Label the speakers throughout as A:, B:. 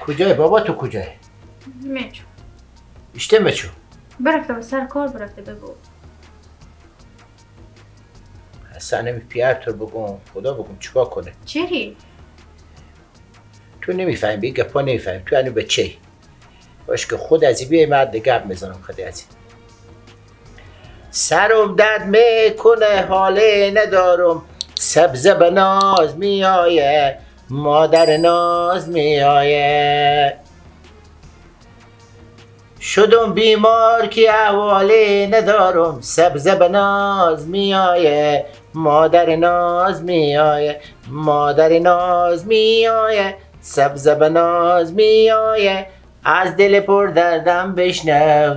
A: کجای بابا؟ تو کجای؟
B: میچو
A: اشته میچو؟
B: برفته و سر کار برفته. بگو
A: اصلا نمی پیرتر بگم خدا بگم چیکار کنه.
B: چری؟
A: تو نمیفهمی بگه پا نمیفهمی تو هنو بچه باش که خود ازی بیای مرد گپ میزنم خود ازی. سرم درد میکنه حاله ندارم سبزه به ناز میآیه مادر ناز میآیه. شدم بیمار که احواله ندارم سبزه به ناز میآیه مادر ناز میآیه مادر ناز میآیه سبزه به ناز میآیه. از دل پر دردم بشنو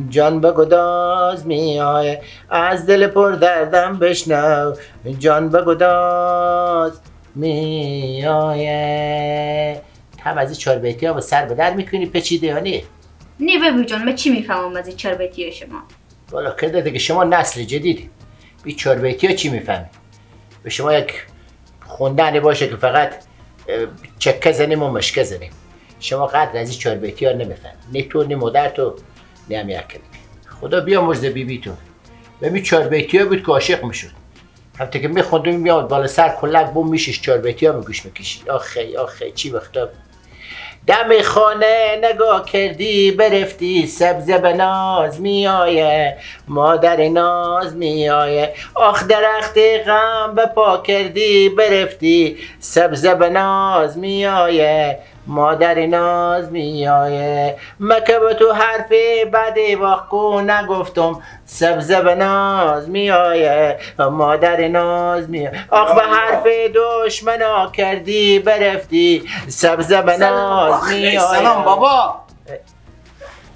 A: جان به گداز میآیه از دل پر دردم بشنو جان به گداز میآیه. هم از این چهار بیتی ها با سر به در میکنی پیچیده یا نه؟
B: نه ببو جان من چی میفهمم از این چهار بیتی شما؟
A: والا کرده دیگه شما نسل جدیدی بی چهار بیتی ها چی میفهمی؟ به شما یک خوندن باشه که فقط چکه زنیم و مشکه زنیم. شما قدر از این چهار بیتی ها نمیفهمی نه تو نه مادر تو نه هم یک دیگه. خدا بیامرز بی تو به می چهار بیتی ها بود که عاشق میشد. همطور که میخوندم میاد بالا سر کلک بوم میشش چهار بیتی ها میگوش میکشید. آخی آخی چی وقتا دم خانه نگاه کردی برفتی سبزه به ناز میآیه مادر ناز میآیه. آخ درخت غم به پا کردی برفتی سبزه به ناز میآیه مادر ناز میآیه. مکه به تو حرف بعدی وقتو نگفتم سبزه به ناز میآیه مادر ناز میآیه. آخ به حرف دشمنا کردی برفتی سبزه به ناز میآیه.
C: سلام بابا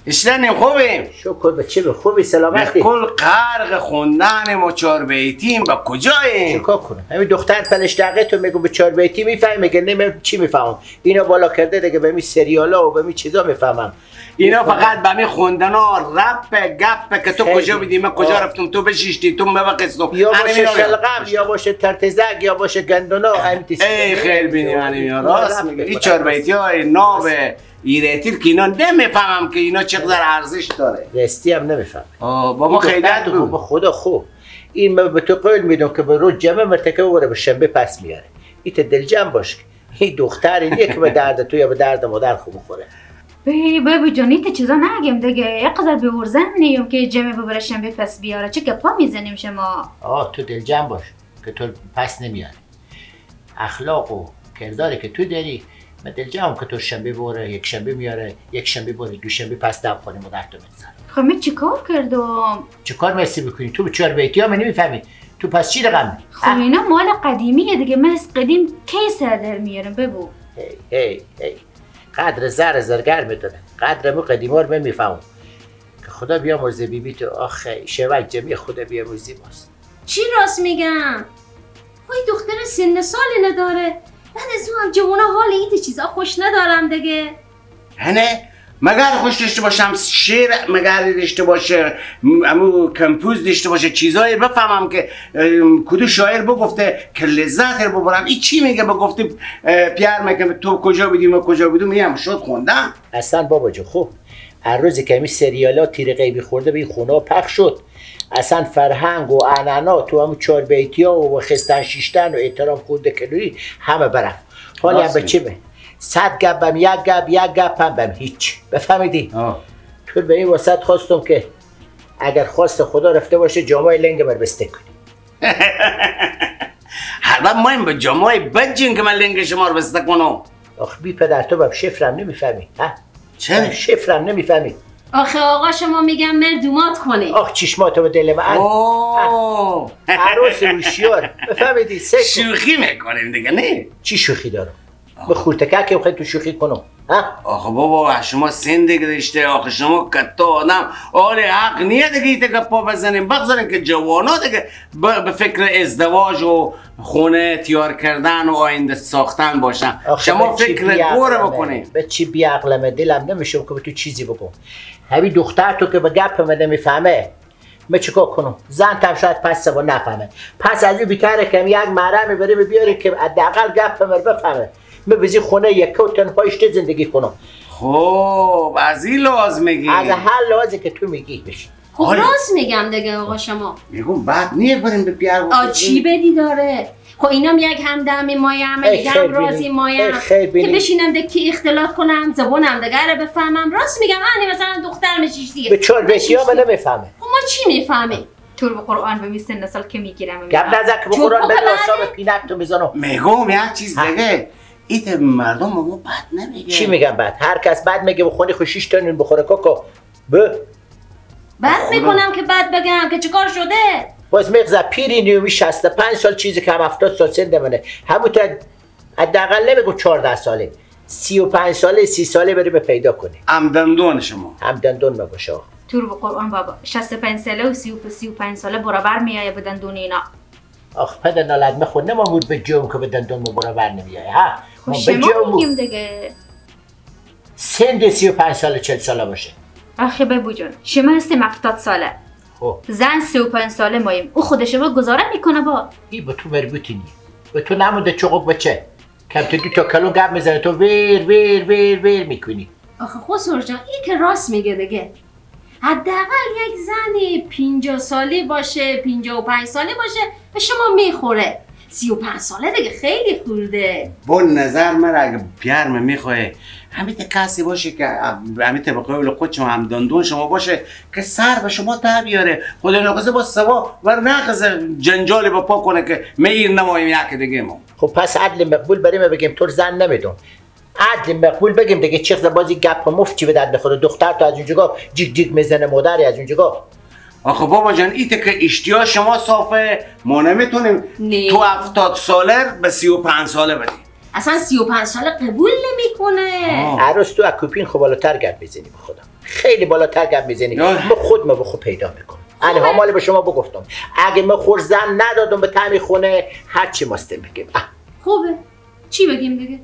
C: اشتنیم خوبیم؟
A: شکر به چه به خوبی سلامتی؟
C: به کل غرق خوندن ما چهار بیتیم با کجاییم؟
A: چیکار کنم؟ همین دختر پلش دقیقه تو میگم به چهار بیتی میفهمی میگه نمیم چی میفهمم. اینا بالا کرده دیگه به می سریالا و به می چیزا میفهمم.
C: اینا فقط به می خوندن ها رپ گپ که تو کجا بیدی من کجا رفتم تو بشیشتی تو مبقستم
A: یا باشه شلغم یا باشه ترتزک یا باشه گندونا
C: ای خیلی بینیم اینو راست میگه. این چهار بیتی های ناو ایرتیل که اینا نمیفهمم که اینا چقدر ارزش داره.
A: راستی هم نمیفهم.
C: بابا خیلی
A: بود به خدا خوب. این من به تو قول میدم که به روز جمع مرتکب بره به شنبه پس میاره. این دل جمع باش. این دختری نیه که به درد تو یا به درد مادر خوب بخوره.
B: بابا جانی تا چیزا نگم دیگه یک قدر بیورزم نیم که جمع ببره شنبه پس بیاره چه گپا میزنیم شما.
A: تو دل جمع باش که تو پس نمیاره. اخلاق و کرداری که تو داری من دل جمع که تو شنبه بره یک شنبه میاره یک شنبه بره دو شنبه پس دم خونه مادر تو میذاره.
B: خب من چیکار کردم؟
A: چیکار میسی بکنی؟ تو به چهار بیتی ها من نمیفهمی. تو پس چی رقم؟
B: خب اینا مال قدیمیه دیگه من از قدیم کی سر در میارم بگو.
A: هی قدر زرگر میدونه قدر مو قدیمار من میفهمم که خدا بیامرزه بیبی تو. آخه شوک جمعی خدا بیامرزی باست.
D: چی راست میگم؟ خواهی دختر سن سالی نداره بعد از اون هم جوانا حال این چیزا خوش ندارم دیگه.
C: هنه مگر خوش داشته باشم شعر مگر داشته باشه امو کمپوز داشته باشه چیزایی بفهمم که کدو شاعر بگفته که لذت رو ببرم. این چی میگه بگفته پیر میگه تو کجا بودیم و کجا بودیم میگم شد خوندم.
A: اصلا بابا جو خوب هر روزی که می سریالا تیر غیبی خورده به این خونه پخش شد اصلا فرهنگ و عنعنا تو همون چهار بیتی ها و خستن شیشتن و احترام خورده کلوری همه برم. حالی هم به چی به 100 گپم یک گپم بم هیچ. بفهمیدی؟ تو به این واسط خواستم که اگر خواست خدا رفته باشه جامعه لنگ من بسته کنی.
C: هر وقت ما این به جامعه بجین که من لنگ شما رو بسته کنم.
A: آخ بی پدر تو بب شفرم نمیفهمی ها؟
C: چه؟
A: شفرم نمیفهمی.
D: آخه آقا شما میگم مردومات کنه.
A: آخ چشماتو به دل من. عروس هوشیار. بفهمیدی؟
C: شوخی میکنیم دیگه نه؟
A: چی شوخی دارم؟ به خورتکه که بخوای تو شوخی کنم.
C: آخه بابا شما سن دیگه داشته آخه شما کتا آدم آره حق نیه دیگه ایتا گپا بزنیم بگذاریم که جوانا دیگه به فکر ازدواج و خونه تیار کردن و آینده ساختن باشن. شما فکر گوره بکنیم.
A: به چی بی عقلمه دلم نمیشه که به تو چیزی بگم. همین دختر تو که به گپ من نمیفهمه من چیکار کنم؟ زن تم شاید پس سبا نفهمه. پس از این بیتره که یک محرمی بریم بیاری که حداقل گپ من بفهمه. بزی خونه یک و تنهایشته زندگی کنم.
C: خب از این لحاظ میگی؟
A: از هر لحاظی که تو میگی بشی.
D: خب راست میگم دیگه آقا شما.
C: میگم بعد نیه بریم به پیار
D: چی بدی داره؟ خب اینم یک همدم مایم دیگه هم رازی مایم که بشینم که اختلاط کنم زبونم دیگه رو بفهمم. راست میگم من مثلا دختر میشیش دیگه
A: به چهار بیتی ها بله میفهمه.
D: خب ما چی میفهمیم؟
B: تو به قرآن به سن سال که میگیرم
A: گپ نزن که به قرآن به حساب پینک تو میزنم.
C: میگم یک چیز دیگه ایت مردم ما بد نمیگه.
A: چی میگم بد؟ هر کس بد میگه بخونی خوشیش تا نون بخوره کاکا.
D: بد میکنم که بد بگم که چیکار شده؟
A: باز میگذا پیری نیومی 65 سال چیزی که هم 70 سال سنده منه. همون تا حداقل نمیگم 14 ساله. 35 ساله 30 ساله بریم پیدا کنی.
C: همدندون شما.
A: همدندون مگو شما.
B: تو به قرآن بابا 65 ساله و 35 ساله برابر میایه به دندون اینا.
A: آخ پدر نالد میخون نمامود به جوم که به دندون ما برابر نمیایه ها.
B: خب شما میگیم دیگه.
A: سن 35 ساله 40 ساله باشه.
B: آخه ببو جون شما هستیم 70 ساله.
A: خب
B: زن 35 ساله مایم. او خودش با گزاره میکنه با.
A: این به تو مربوطی نی. به تو نمونده چقوق بچه. کم تو 2 تا کلون گپ میزنه تو ویر میکنی.
D: آخه خسرو جان این که راست میگه دیگه. حداقل یک زنی 50 ساله باشه 55 ساله باشه به شما میخوره. 35 ساله دیگه خیلی خورده.
C: با نظر من اگه پیرم میخواه همیت کسی باشه که همیت به قول خود شما همدندون شما باشه که سر به شما تا بیاره خدا ناقصه با سوا ور نقضه جنجالی با پا کنه که میر نماییم یک دیگه ما.
A: خب پس عدل مقبول بریم بگیم تو زن نمیدون. عدل مقبول بگیم دیگه چیز بازی گپ مفت چی به درد نخوره. دختر تو از اونجا جیک میزنه مادری از اونجا.
C: آخه بابا جان ایته که اشتیا شما صافه ما نمیتونیم تو 70 ساله به 35 ساله بدیم.
D: اصلا 35 ساله قبول نمیکنه.
A: عروس تو اکوپین خب بالاتر گپ میزنی به خودم. خیلی بالاتر گپ میزنی. ما خود ما به خود پیدا میکنم. انا همال به شما بگفتم اگه ما خور زن ندادم به تعمیر خونه هر چی ماست بگیم.
D: خوبه چی بگیم دیگه؟